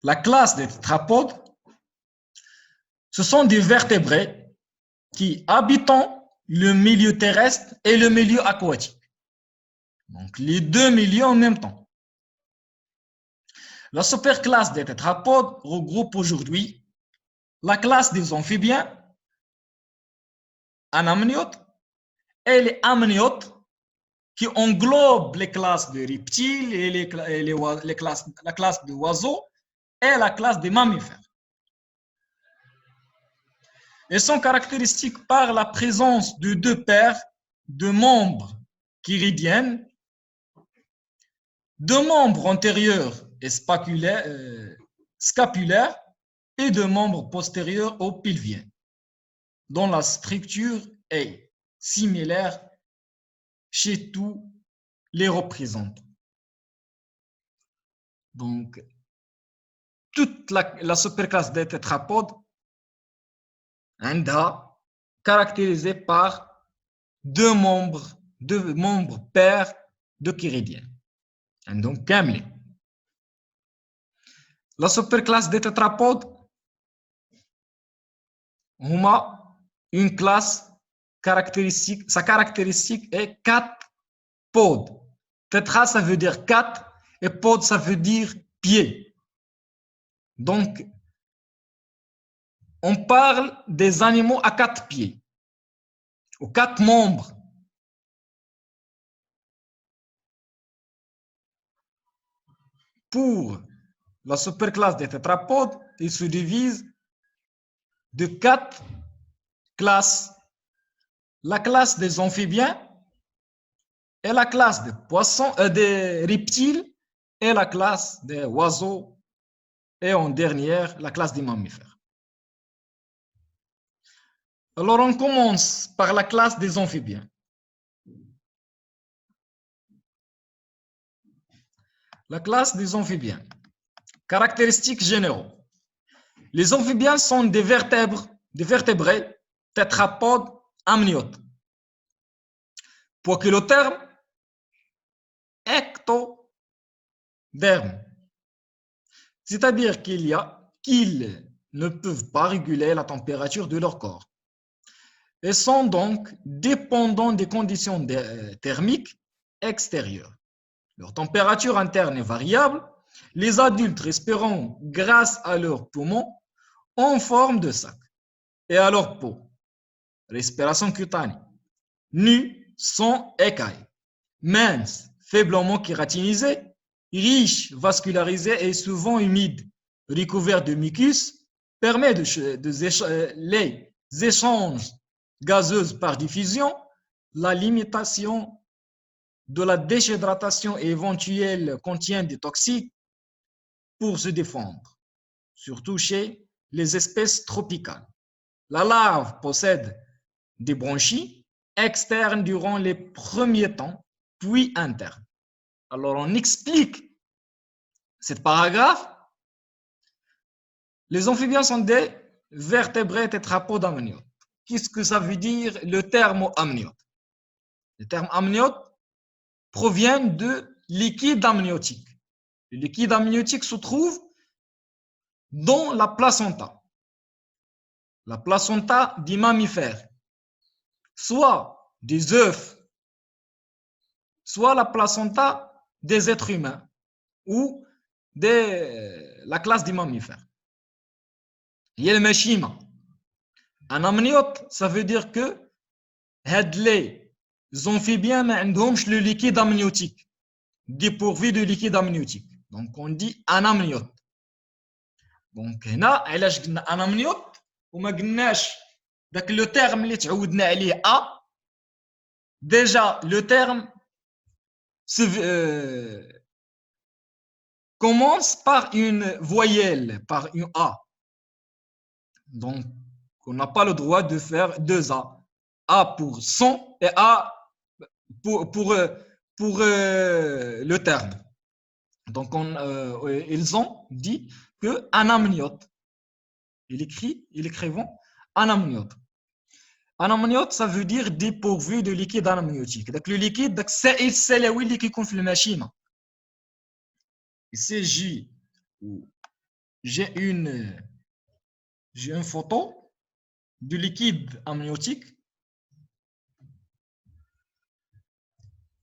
La classe des tétrapodes, ce sont des vertébrés qui habitent le milieu terrestre et le milieu aquatique. Donc, les deux milieux en même temps. La superclasse des tétrapodes regroupe aujourd'hui la classe des amphibiens, anamniotes, et les amniotes, qui englobent les classes de reptiles et la classe de oiseaux et la classe des mammifères. Elles sont caractéristiques par la présence de deux paires de membres chiridiennes, de membres antérieurs et scapulaires et de membres postérieurs aux pelviens, dont la structure est similaire chez tous les représentants. Donc, toute la superclasse des tétrapodes est caractérisée par deux membres pairs de chiridiens. Donc, كاملة. La superclasse des tétrapodes هما une classe caractéristique, sa caractéristique est 4 pods. Tétra, ça veut dire 4 et pod, ça veut dire pied. Donc, on parle des animaux à 4 pieds, aux 4 membres. Pour la superclasse des tétrapodes, il se divise de 4 classes. La classe des amphibiens et la classe des poissons, des reptiles et la classe des oiseaux et en dernière, la classe des mammifères. Alors, on commence par la classe des amphibiens. La classe des amphibiens. Caractéristiques généraux. Les amphibiens sont des vertébrés tétrapodes amniotes. Pour que le terme ectoderme, c'est-à-dire qu'ils ne peuvent pas réguler la température de leur corps et sont donc dépendants des conditions thermiques extérieures. Leur température interne est variable. Les adultes respirant grâce à leurs poumons en forme de sac et à leur peau. Respiration cutanée. Nus, sans écailles. Minces, faiblement kératinisés, riches, vascularisés et souvent humides, recouverts de mucus, permet les échanges gazeux par diffusion, la limitation de la déshydratation éventuelle contient des toxiques pour se défendre, surtout chez les espèces tropicales. La larve possède des branchies externes durant les premiers temps, puis internes. Alors, on explique cet paragraphe. Les amphibiens sont des vertébrés tétrapodes amniotes. Qu'est-ce que ça veut dire le terme amniote? Le terme amniote provient de liquide amniotique. Le liquide amniotique se trouve dans la placenta. La placenta des mammifères, soit des œufs, soit la placenta des êtres humains ou de la classe des mammifères. Il y a le machima. Un amniote, ça veut dire que les amphibiens n'ont le liquide amniotique, dépourvu de liquide amniotique. Donc on dit un amniote. Donc هنا علاش قلنا un amniote وما قلناش داك لو تيرم اللي تعودنا عليه a. Déjà le terme commence par une voyelle, par une a. Donc on n'a pas le droit de faire deux a. A pour son et A pour le terme. Donc ils ont dit que un amniote. Ils écrivont un amniote. Un amniote, ça veut dire dépourvu de liquide amniotique. Donc le liquide, c'est lui qui confie le machine. Il s'agit j'ai une photo du liquide amniotique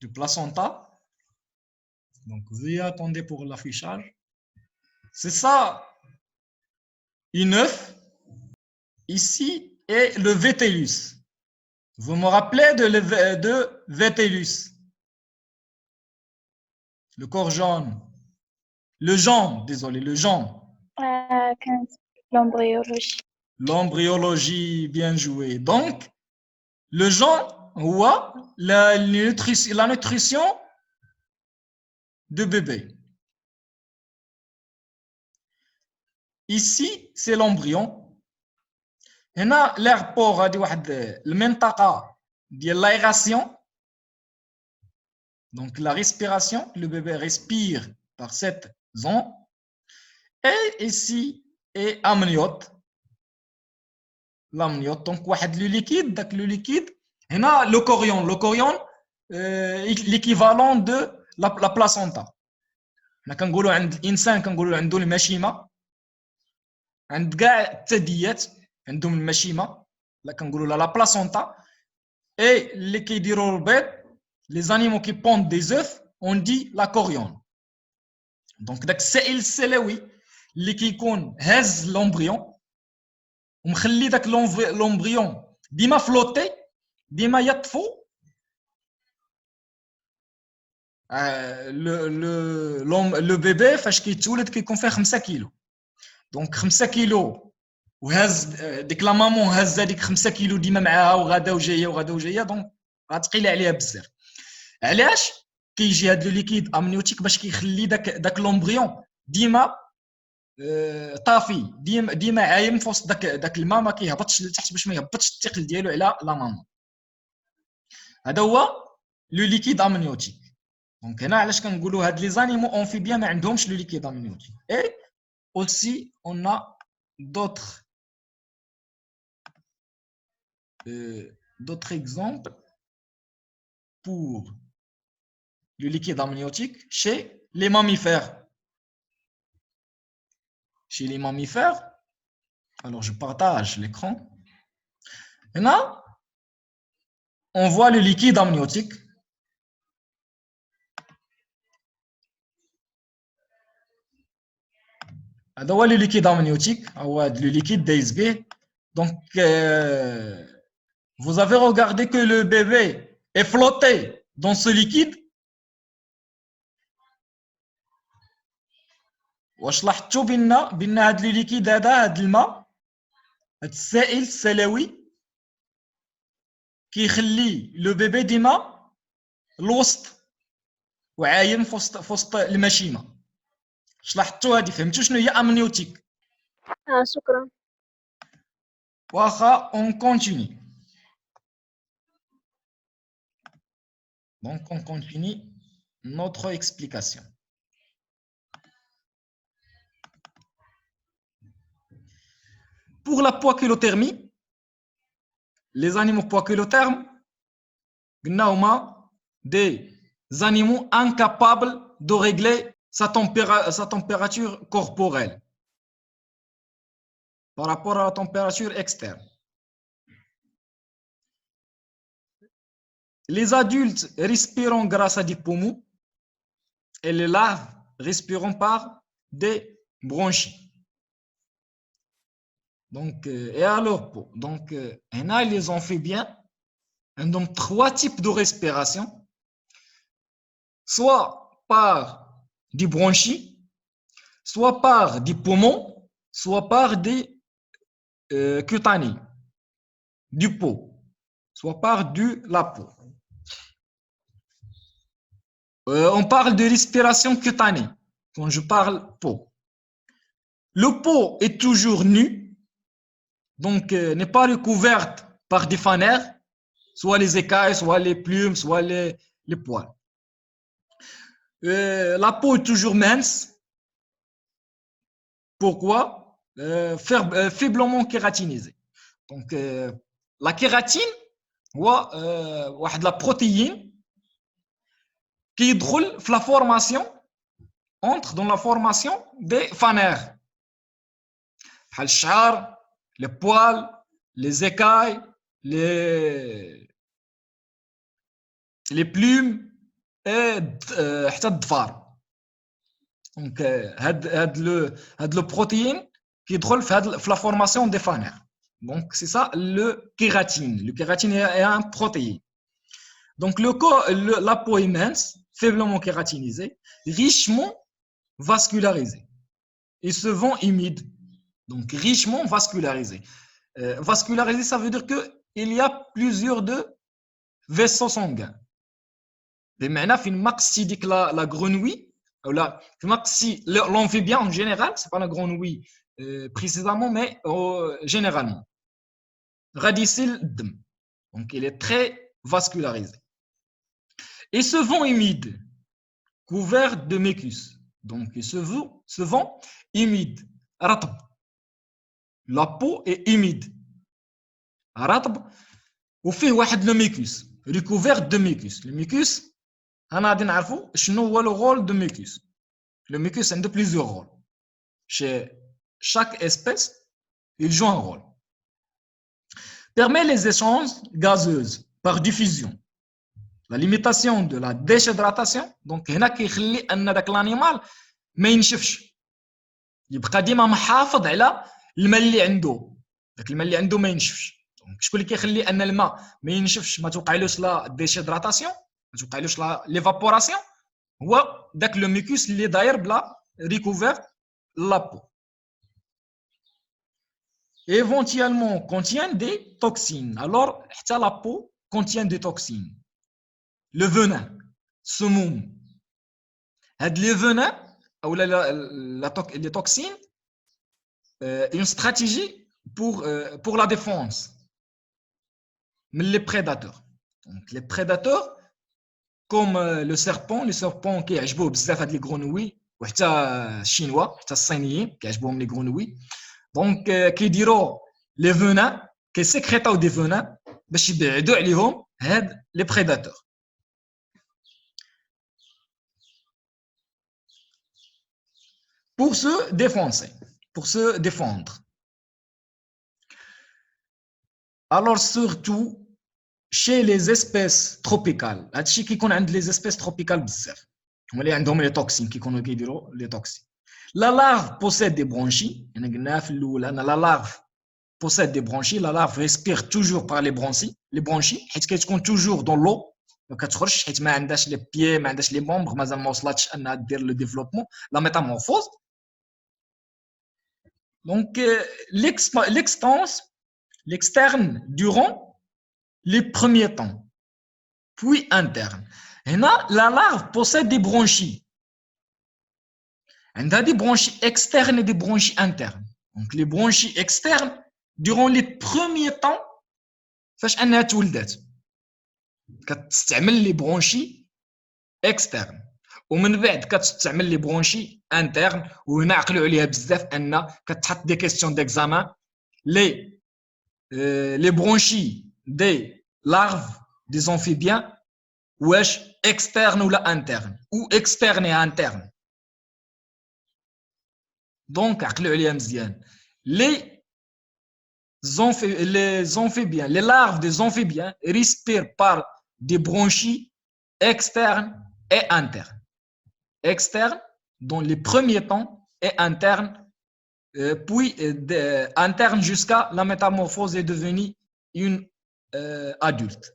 du placenta. Donc, veuillez attendre pour l'affichage. C'est ça, une œuf. Ici est le vétellus. Vous me rappelez de vétellus, le corps jaune. Le jaune, désolé, le jaune. L'embryologie. L'embryologie, bien joué. Donc, le jaune, la nutrition de bébé. Ici, c'est l'embryon. هنا l'air pore هذه واحد المنطقة ديال l'aération. Donc la respiration, le bébé respire par cette zone. Et ici est amniote. L'amniote, donc واحد le liquide, donc le liquide. هنا le corion, l'équivalent de la placenta. حنا كنقولوا عند الانسان كنقولوا عنده المشيمه، عند كاع الثدييات عندهم المشيمه، لا كنقولوا لا بلاسونتا. اي اللي كيديروا البيض لي زانيمو كي بوند دي زوف اون دي لا كوريون. دونك داك السائل السلوي اللي كيكون هاز لومبريون ومخلي داك لومبريون ديما فلوتي، ديما يطفو. لو بيبي فاش كيتولد كيكون فيه 5 كيلو. دونك 5 كيلو وهاز ديك لا مامون هازه ديك 5 كيلو ديما معاها وغادا وجايه، دونك غتقيله عليها بزاف. علاش كيجي هاد لو ليكيد امنيوتيك؟ باش كيخلي داك لومبريون ديما طافي، ديما عايم في وسط داك الماء، ما كيهبطش لتحت باش ما يهبطش الثقل ديالو على لا مامون. هذا هو لو ليكيد امنيوتيك. دونك هنا علاش كنقولوا هاد لي زانيمو امفيبيان ما عندهمش لو ليكيد امنيوتيك. اي aussi on a d'autres exemples pour le liquide amniotique chez les mammifères. Chez les mammifères, alors je partage l'écran. Et là, on voit le liquide amniotique. هذا هو le liquide amniotique, هو le liquide DSB. Donc, vous avez regardé que le bébé est flotté dans ce liquide. واش لاحظتوا بان هاد لي ليكيد هاد الماء، هاد السائل السلوي كيخلي لو بيبي ديما الوسط وعايم في وسط المشيمه. واش لاحظتوا هادي؟ فهمتوا شنو هي امنيوتيك؟ شكرا. واخا اون كونتيني. Donc on continue notre explication. Pour la poikilothermie, les animaux poikilothermes, des animaux incapables de régler sa température corporelle par rapport à la température externe. Les adultes respirent grâce à des poumons et les larves respirent par des bronchies. Donc, et alors, donc, les amphibiens ont 3 types de respiration, soit par des bronchies, soit par des poumons, soit par des cutanés, du peau, soit par la peau. On parle de respiration cutanée quand je parle peau. Le peau est toujours nu, donc n'est pas recouverte par des fanères, soit les écailles, soit les plumes, soit les poils. La peau est toujours mince. Pourquoi? Faiblement kératinisée. Donc la kératine, la protéine qui entre dans la formation des fanères. بحال الشعر les poils les écailles les plumes et حتى الضفار دونك هاد لو بروتين كيدخل في لا فورماسيون دي فانير دونك سي سا لو كيراتين est un protéine. Donc, la peau est mince, faiblement kératinisée, richement vascularisée et souvent humide. Donc, richement vascularisée. Vascularisée, ça veut dire qu'il y a plusieurs de vaisseaux sanguins. بمعنى فين ما قصتي ديك لا grenouille ولا فين ما قصتي l'amphibien en général, c'est pas la grenouille précisément, mais généralement. غادي يسيل الدم. Donc, il est très vascularisé. Et ce vent humide, couvert de mucus. Donc, ce vent humide, رطب. La peau est humide. رطب وفيه واحد le mucus, recouvert de mucus. Le mucus, أنا غادي نعرفوا شنو هو le rôle de mucus. Le mucus عنده plusieurs rôles. Chez chaque espèce, il joue un rôle. Permet les échanges gazeuses par diffusion. La limitation de la déshydratation. Donc هنا كيخلي ان داك الانيمال ما ينشفش يبقى ديما محافظ على الماء اللي عنده. داك الماء اللي عنده ما ينشفش. دونك شكون اللي كيخلي ان الماء ما ينشفش ما توقعلوش لا ديشيدراتاسيون ما توقعلوش لا ليفابوراسيون هو داك لو ميكوس اللي داير بلا ريكوفير لا بو. Éventuellement contient des toxines. Alors حتى la peau contient des toxines. Le venin, سموم. هاد لي venin ou les toxines, une stratégie pour la défense. Mais les prédateurs. Donc les prédateurs comme le serpent كيعجبوه بزاف هاد لي grenouilles وحتى الشينوا حتى الصينيين كيعجبوهم لي grenouilles. Donc كيديروا لي venin كيسكريطاو دي venin باش يبعدوا عليهم هاد لي prédateurs. Pour se défendre. Alors surtout chez les espèces tropicales. هادشي كيكون عند les espèces tropicales بزاف. هما اللي عندهم les toxines كيكونوا كيديروا les toxines. La larve possède des branchies. أنا قلنا في الأول أن la larve possède des branchies. La larve respire toujours par les branchies حيت كتكون toujours dans l'eau. ما كتخرجش حيت ما عندهاش لي بيي ما عندهاش لي مونبر مازال ما وصلتش انها دير لو ديفلوبمون لا ميتامورفوز. Donc l'externe durant les premiers temps puis interne. هنا la larve possède des branchies. عندها des branchies externes et des branchies internes. Donc les branchies externes durant les premiers temps فاش انها تولدات كتستعمل لي برونشي اكسترن ومن بعد كتستعمل لي برونشي انترن. وهنا عقلوا عليها بزاف ان كتحط دي كيسيون ديكزامان لي برونشي دي لارف دي زونفيبيان واش اكسترن ولا انترن او اكسترن اي انترن. دونك عقلوا عليها مزيان لي amphibiens, les larves des amphibiens respirent par des branchies externes et internes. Externes dans les premiers temps et internes, puis internes jusqu'à la métamorphose est devenue une adulte.